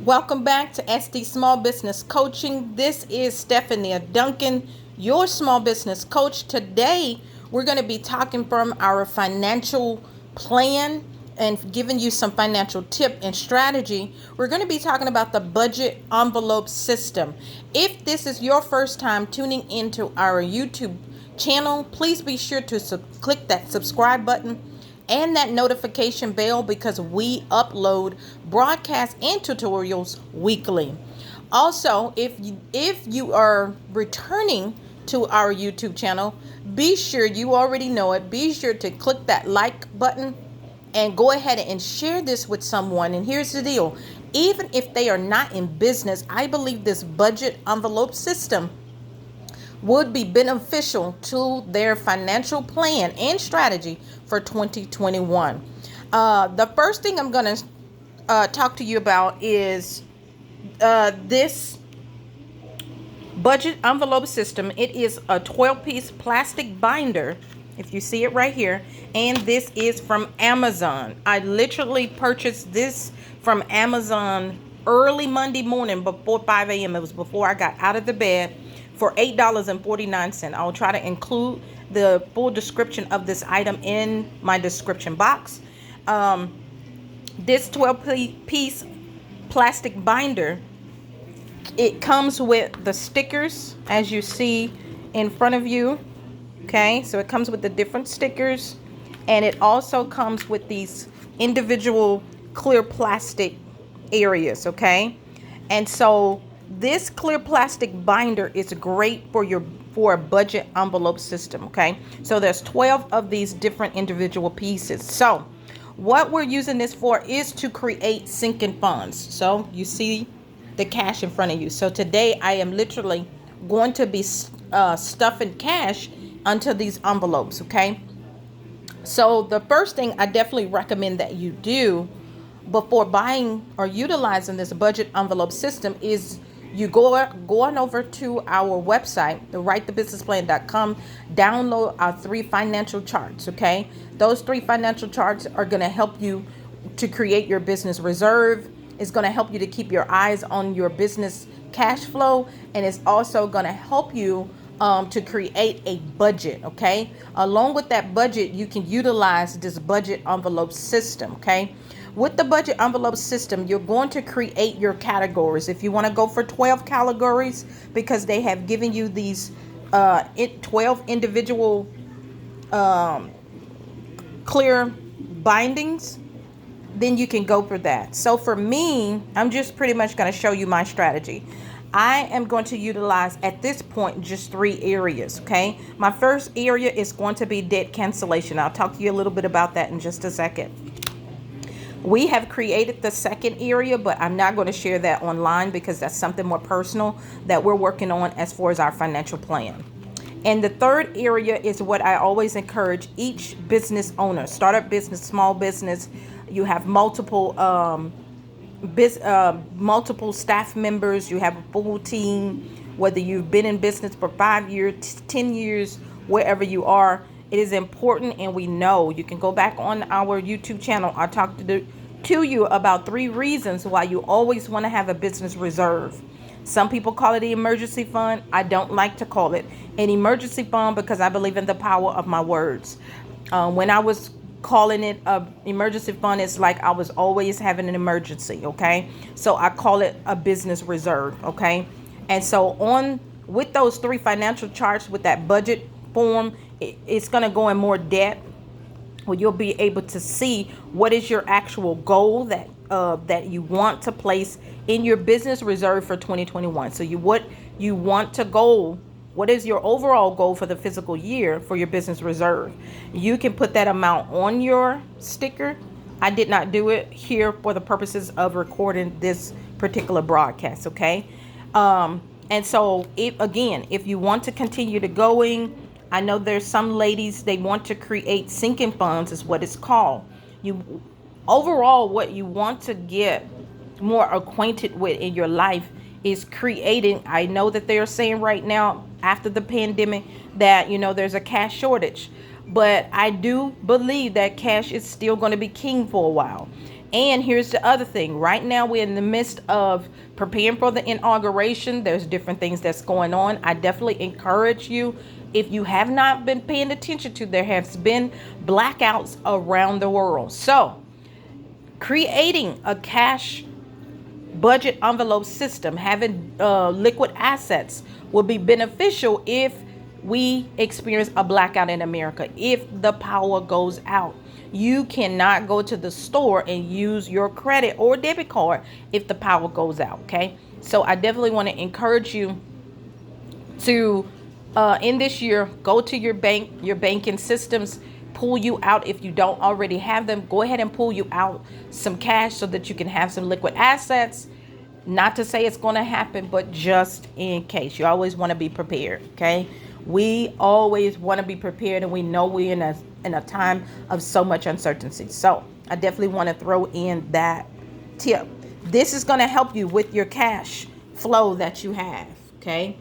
Welcome back to SD Small Business Coaching. This is Stephanie Duncan, your small business coach. Today, we're going to be talking from our financial plan and giving you some financial tip and strategy. We're going to be talking about the budget envelope system. If this is your first time tuning into our YouTube channel, please be sure to click that subscribe button and that notification bell because we upload broadcasts and tutorials weekly. Also, if you are returning to our YouTube channel, be sure you already know it. Be sure to click that like button and go ahead and share this with someone. And here's the deal. Even if they are not in business, I believe this budget envelope system would be beneficial to their financial plan and strategy for 2021. The first thing I'm going to talk to you about is this budget envelope system. It is a 12-piece plastic binder, if you see it right here, and this is from Amazon. I literally purchased this from Amazon early Monday morning before 5 a.m. It was before I got out of the bed, for $8.49. I'll try to include the full description of this item in my description box. This 12-piece plastic binder, it comes with the stickers as you see in front of you. Okay, so it comes with the different stickers, and it also comes with these individual clear plastic areas. Okay, and so this clear plastic binder is great for a budget envelope system. Okay, so there's 12 of these different individual pieces. So what we're using this for is to create sinking funds. So you see the cash in front of you. So today I am literally going to be stuffing cash onto these envelopes. Okay, so the first thing I definitely recommend that you do before buying or utilizing this budget envelope system is you go on over to our website, the writethebusinessplan.com, download our 3 financial charts. Okay, those 3 financial charts are going to help you to create your business reserve. It's going to help you to keep your eyes on your business cash flow, and it's also going to help you to create a budget. Okay, along with that budget, you can utilize this budget envelope system. Okay, with the budget envelope system, you're going to create your categories. If you want to go for 12 categories, because they have given you these 12 individual clear bindings, then you can go for that. So for me, I'm just pretty much going to show you my strategy. I am going to utilize at this point just 3 areas. Okay, my first area is going to be debt cancellation. I'll talk to you a little bit about that in just a second. We have created the second area, but I'm not going to share that online because that's something more personal that we're working on as far as our financial plan. And the third area is what I always encourage each business owner, startup business, small business. You have multiple multiple staff members. You have a full team, whether you've been in business for 5 years, 10 years, wherever you are. It is important, and we know you can go back on our YouTube channel. I talked to you about 3 reasons why you always want to have a business reserve. Some people call it the emergency fund. I don't like to call it an emergency fund because I believe in the power of my words. When I was calling it a emergency fund, it's like I was always having an emergency. Okay, so I call it a business reserve. Okay, and so on with those 3 financial charts with that budget form, it's going to go in more depth where you'll be able to see what is your actual goal that you want to place in your business reserve for 2021. So what you want to goal, what is your overall goal for the fiscal year for your business reserve? You can put that amount on your sticker. I did not do it here for the purposes of recording this particular broadcast. Okay, and so if you want to continue to going, I know there's some ladies, they want to create sinking funds is what it's called. Overall, what you want to get more acquainted with in your life is creating. I know that they are saying right now after the pandemic that, there's a cash shortage, but I do believe that cash is still going to be king for a while. And here's the other thing. Right now, we're in the midst of preparing for the inauguration. There's different things that's going on. I definitely encourage you, if you have not been paying attention to, there has been blackouts around the world. So creating a cash budget envelope system, having liquid assets will be beneficial if we experience a blackout in America. If the power goes out, you cannot go to the store and use your credit or debit card if the power goes out. Okay, so I definitely want to encourage you to in this year, go to your bank, your banking systems, pull you out. If you don't already have them, go ahead and pull you out some cash so that you can have some liquid assets. Not to say it's going to happen, but just in case. You always want to be prepared. Okay, we always want to be prepared, and we know we're in a time of so much uncertainty. So I definitely want to throw in that tip. This is going to help you with your cash flow that you have. Okay,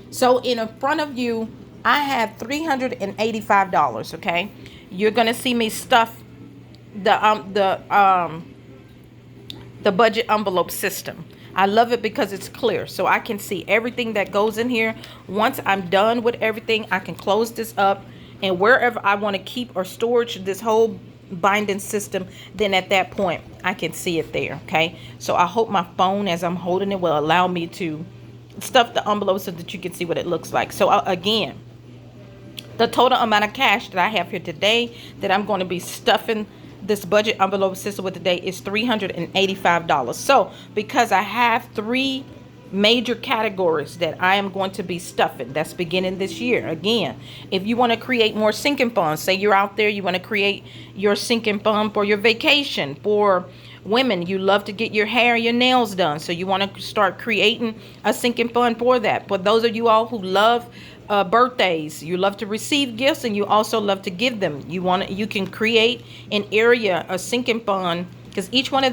so in front of you, I have $385. Okay, you're going to see me stuff the budget envelope system. I love it because it's clear, so I can see everything that goes in here. Once I'm done with everything, I can close this up, and wherever I want to keep or storage this whole binding system, then at that point I can see it there. Okay, so I hope my phone, as I'm holding it, will allow me to stuff the envelope so that you can see what it looks like. So again, the total amount of cash that I have here today that I'm going to be stuffing this budget envelope system with today is $385. So because I have three major categories that I am going to be stuffing, that's beginning this year. Again, if you want to create more sinking funds, say you're out there, you want to create your sinking fund for your vacation. For women, you love to get your hair, your nails done, so you want to start creating a sinking fund for that. For those of you all who love birthdays, you love to receive gifts, and you also love to give them, you can create an area, a sinking fund, because each one of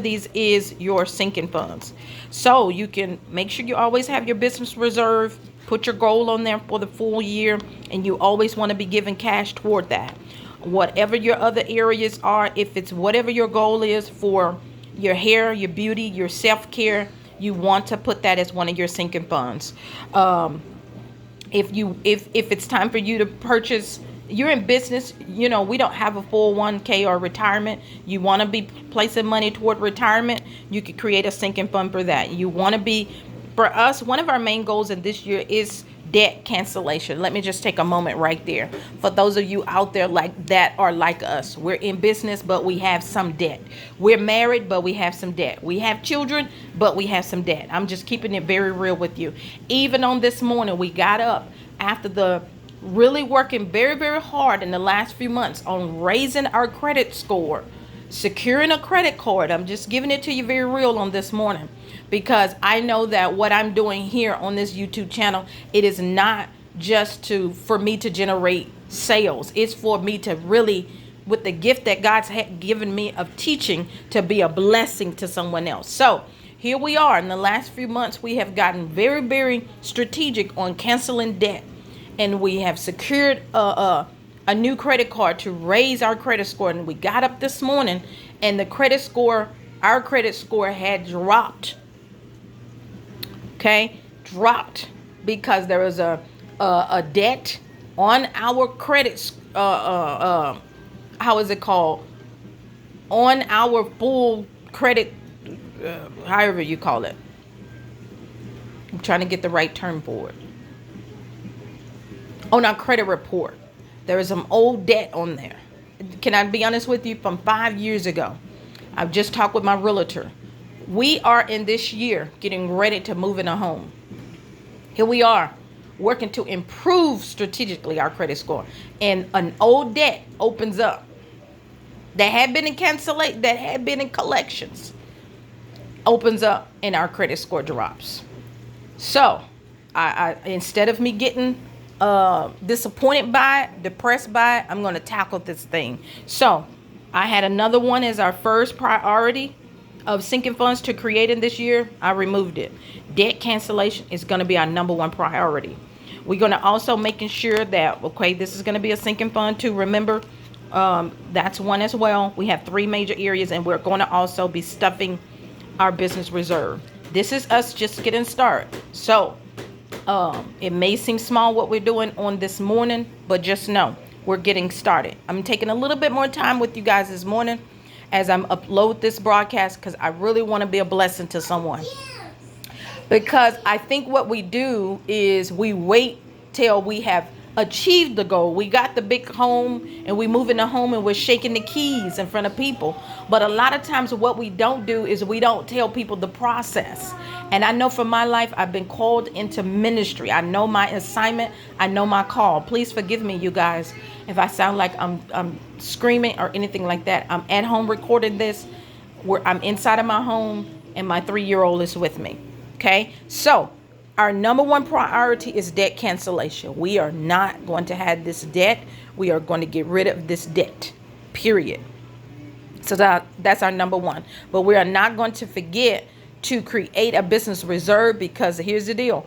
these is your sinking funds. So you can make sure you always have your business reserve, put your goal on there for the full year, and you always want to be giving cash toward that. Whatever your other areas are, if it's whatever your goal is for your hair, your beauty, your self-care, you want to put that as one of your sinking funds. If it's time for you to purchase, you're in business, we don't have a 401k or retirement. You want to be placing money toward retirement, you could create a sinking fund for that. You want to be, for us, one of our main goals in this year is debt cancellation. Let me just take a moment right there. For those of you out there like that are like us, we're in business, but we have some debt. We're married, but we have some debt. We have children, but we have some debt. I'm just keeping it very real with you. Even on this morning, we got up after the really working very, very hard in the last few months on raising our credit score, securing a credit card. I'm just giving it to you very real on this morning, because I know that what I'm doing here on this YouTube channel, it is not just for me to generate sales. It's for me to really, with the gift that God's given me of teaching, to be a blessing to someone else. So here we are. In the last few months, we have gotten very, very strategic on canceling debt. And we have secured a new credit card to raise our credit score. And we got up this morning, and our credit score had dropped. Okay, dropped because there was a debt on our credit. How is it called? On our full credit, however you call it. I'm trying to get the right term for it. On our credit report, there is some old debt on there. Can I be honest with you? From 5 years ago, I've just talked with my realtor. We are in this year getting ready to move in a home. Here we are working to improve strategically our credit score, and an old debt opens up that had been in collections, opens up, and our credit score drops. So I instead of me getting disappointed by it, depressed by it, I'm going to tackle this thing. So I had another one as our first priority of sinking funds to create in this year. I removed it. Debt cancellation is going to be our number one priority. We're going to also making sure that, okay, this is going to be a sinking fund to remember That's one as well. We have three major areas, and we're going to also be stuffing our business reserve. This is us just getting started. So it may seem small what we're doing on this morning, but just know we're getting started. I'm taking a little bit more time with you guys this morning as I'm upload this broadcast, because I really want to be a blessing to someone. Because I think what we do is we wait till we have achieved the goal. We got the big home and we move in the home and we're shaking the keys in front of people. But a lot of times what we don't do is we don't tell people the process. And I know for my life, I've been called into ministry. I know my assignment. I know my call. Please forgive me, you guys, if I sound like I'm screaming or anything like that. I'm at home recording this, where I'm inside of my home and my 3-year-old is with me. Okay, so our number one priority is debt cancellation. We are not going to have this debt. We are going to get rid of this debt, period. So that's our number one. But we are not going to forget to create a business reserve, because here's the deal.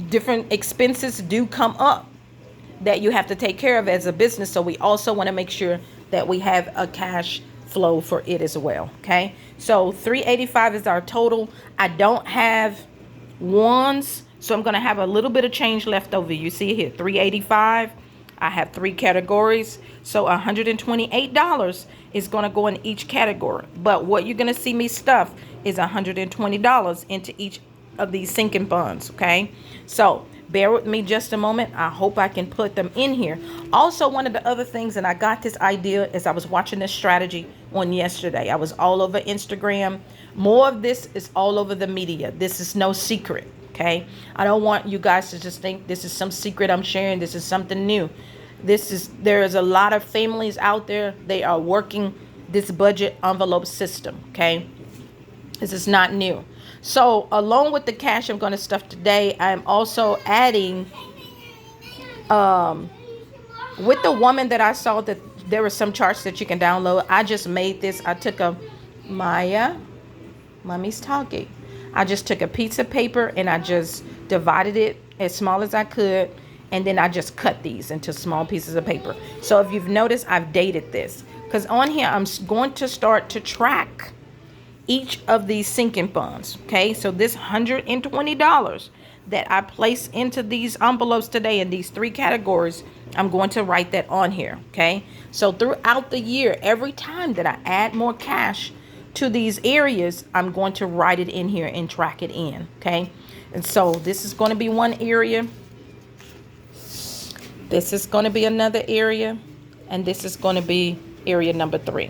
Different expenses do come up that you have to take care of as a business. So we also want to make sure that we have a cash flow for it as well. Okay, so 385 is our total. I don't have ones, so I'm going to have a little bit of change left over. You see here, 385. I have 3 categories, so $128 is going to go in each category. But what you're going to see me stuff is $120 into each of these sinking funds. Okay, so bear with me just a moment. I hope I can put them in here. Also, one of the other things, and I got this idea as I was watching this strategy on yesterday. I was all over Instagram. More of this is all over the media. This is no secret. Okay, I don't want you guys to just think this is some secret I'm sharing. This is something new. There is a lot of families out there. They are working this budget envelope system. Okay, this is not new. So along with the cash I'm going to stuff today, I'm also adding, with the woman that I saw, that there were some charts that you can download. I just made this. I took Mommy's talking. I just took a piece of paper and I just divided it as small as I could. And then I just cut these into small pieces of paper. So if you've noticed, I've dated this, because on here, I'm going to start to track each of these sinking funds. Okay, so this $120 that I place into these envelopes today in these 3 categories, I'm going to write that on here. Okay, so throughout the year, every time that I add more cash to these areas, I'm going to write it in here and track it in. Okay, and so this is going to be one area, this is going to be another area, and this is going to be area number 3.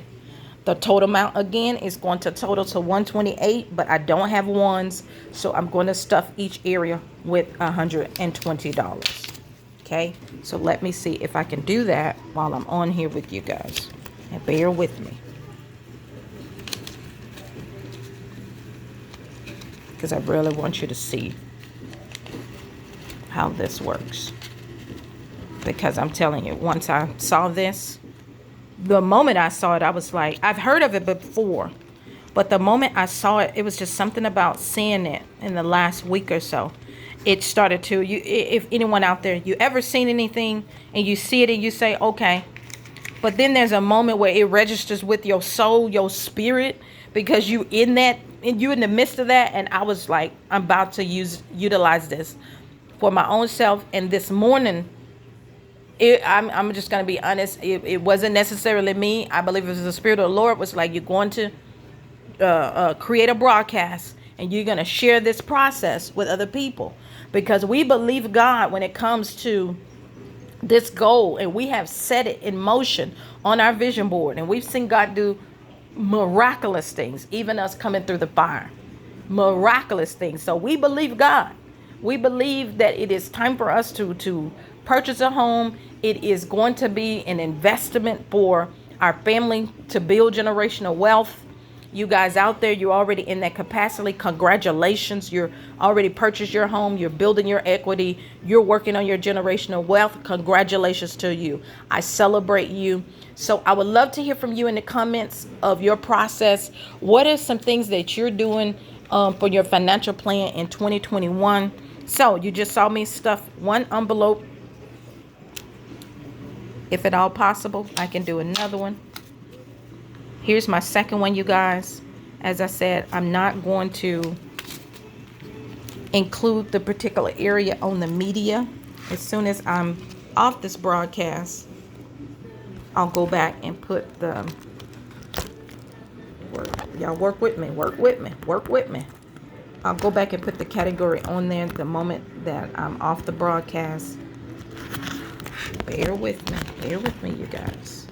The total amount again is going to total to $128, but I don't have ones, so I'm going to stuff each area with $120. Okay, so let me see if I can do that while I'm on here with you guys, and bear with me, because I really want you to see how this works. Because I'm telling you, once I saw this, the moment I saw it, I was like, I've heard of it before, but the moment I saw it, it was just something about seeing it in the last week or so. It started to, if anyone out there, you ever seen anything and you see it and you say, okay, but then there's a moment where it registers with your soul, your spirit, because you in that, and you in the midst of that. And I was like, I'm about to utilize this for my own self. And this morning, I'm just going to be honest. It wasn't necessarily me. I believe it was the Spirit of the Lord was like, you're going to create a broadcast and you're going to share this process with other people, because we believe God when it comes to this goal, and we have set it in motion on our vision board, and we've seen God do miraculous things, even us coming through the fire, miraculous things. So we believe God. We believe that it is time for us to purchase a home. It is going to be an investment for our family to build generational wealth. You guys out there, you're already in that capacity. Congratulations. You're already purchased your home. You're building your equity. You're working on your generational wealth. Congratulations to you. I celebrate you. So I would love to hear from you in the comments of your process. What are some things that you're doing for your financial plan in 2021? So you just saw me stuff one envelope If at all possible, I can do another one. Here's my second one, you guys. As I said, I'm not going to include the particular area on the media. As soon as I'm off this broadcast, I'll go back and put the y'all work with me, work with me, work with me. I'll go back and put the category on there the moment that I'm off the broadcast. Bear with me, you guys.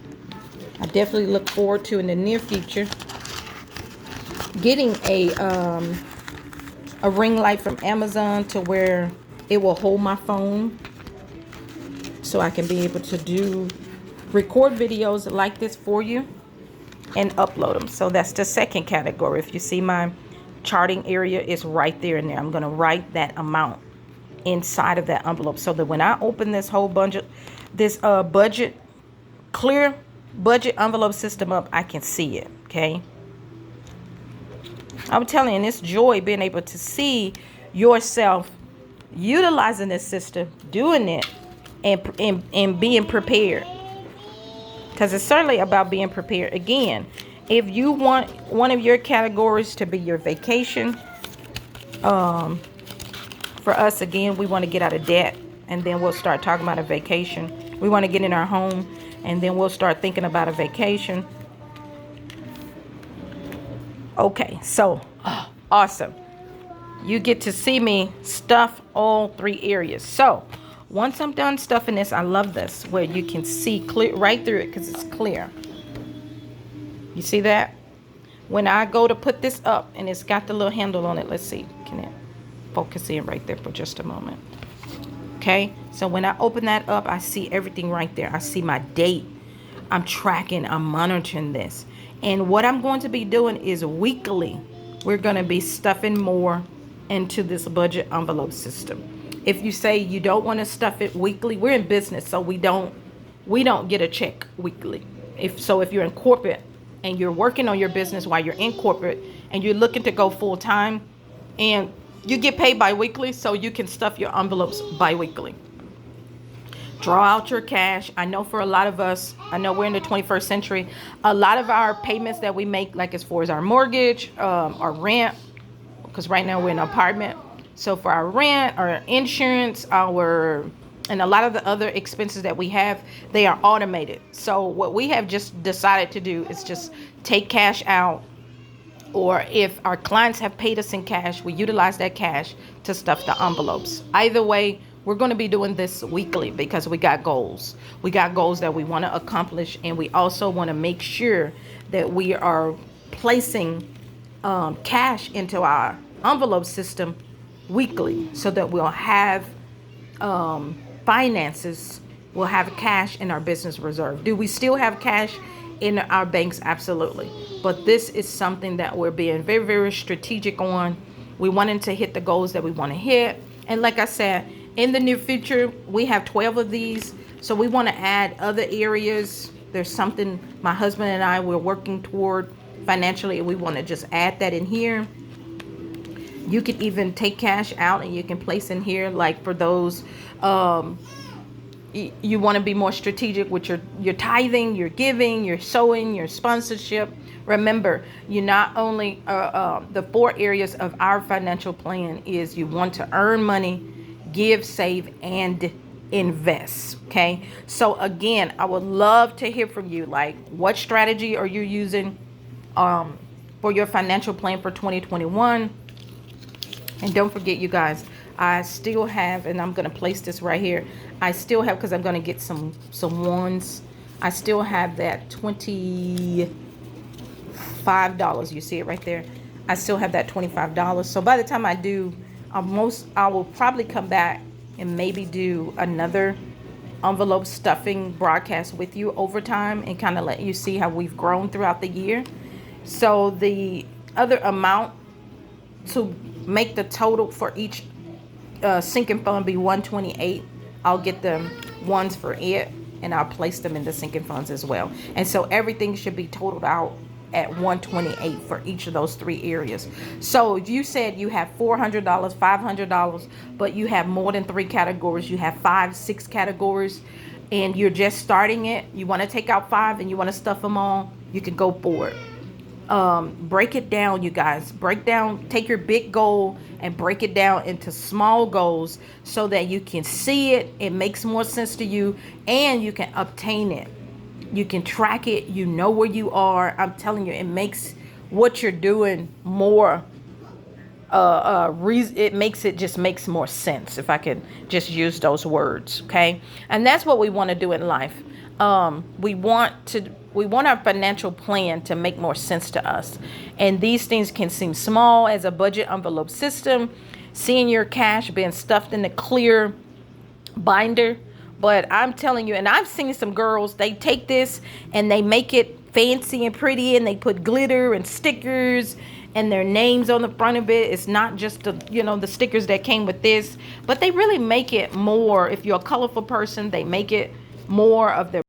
I definitely look forward to, in the near future, getting a ring light from Amazon to where it will hold my phone, so I can be able to record videos like this for you and upload them. So that's the second category. If you see, my charting area is right there in there. I'm going to write that amount inside of that envelope, so that when I open this whole budget clear budget envelope system up, I can see it. Okay, I'm telling you, it's joy being able to see yourself utilizing this system, doing it, and being prepared. Because it's certainly about being prepared. Again, if you want one of your categories to be your vacation, for us, again, we want to get out of debt, and then we'll start talking about a vacation. We want to get in our home, and then we'll start thinking about a vacation. Okay, so awesome. You get to see me stuff all three areas. So once I'm done stuffing this, I love this, where you can see clear right through it because it's clear. You see that? When I go to put this up, and it's got the little handle on it, let's see, can it focus in right there for just a moment? Okay, so when I open that up, I see everything right there. I see my date. I'm tracking, I'm monitoring this. And what I'm going to be doing is weekly, we're going to be stuffing more into this budget envelope system. If you say you don't want to stuff it weekly, we're in business, so we don't get a check weekly. If you're in corporate and you're working on your business while you're in corporate and you're looking to go full time, and you get paid bi-weekly, so you can stuff your envelopes bi-weekly. Draw out your cash. I know for a lot of us, I know we're in the 21st century, a lot of our payments that we make, like as far as our mortgage, our rent, because right now we're in an apartment. So for our rent, our insurance, and a lot of the other expenses that we have, they are automated. So what we have just decided to do is just take cash out, or if our clients have paid us in cash, we utilize that cash to stuff the envelopes. Either way, we're going to be doing this weekly because we got goals. We got goals that we want to accomplish, and we also want to make sure that we are placing cash into our envelope system weekly, so that we'll have finances, we'll have cash in our business reserve. Do we still have cash in our banks? Absolutely. But this is something that we're being very, very strategic on. We wanted to hit the goals that we want to hit. And like I said, in the near future, we have 12 of these. So we want to add other areas. There's something my husband and I we're working toward financially, and we want to just add that in here. You can even take cash out and you can place in here, like for those you want to be more strategic with your tithing, your giving, your sowing, your sponsorship. Remember, you not only the 4 areas of our financial plan is you want to earn money, give, save, and invest. Okay, so again, I would love to hear from you. Like, what strategy are you using for your financial plan for 2021? And don't forget, you guys, I still have, and I'm going to place this right here. I still have, because I'm going to get some ones. I still have that $25. You see it right there. I still have that $25. So by the time I do, I will probably come back and maybe do another envelope stuffing broadcast with you over time, and kind of let you see how we've grown throughout the year. So the other amount to make the total for each sinking fund be 128. I'll get them ones for it, and I'll place them in the sinking funds as well. And so everything should be totaled out at 128 for each of those 3 areas. So if you said you have $400, $500, but you have more than 3 categories, you have 5, 6 categories, and you're just starting it, you want to take out 5 and you want to stuff them all, you can go for it. Break it down, you guys. Break down, take your big goal and break it down into small goals so that you can see it. It makes more sense to you and you can obtain it. You can track it. You know where you are. I'm telling you, it makes what you're doing more it makes it just makes more sense, if I could just use those words. Okay. And that's what we want to do in life. We want our financial plan to make more sense to us. And these things can seem small as a budget envelope system, seeing your cash being stuffed in a clear binder. But I'm telling you, and I've seen some girls, they take this and they make it fancy and pretty and they put glitter and stickers and their names on the front of it. It's not just the stickers that came with this, but they really make it more. If you're a colorful person, they make it more of their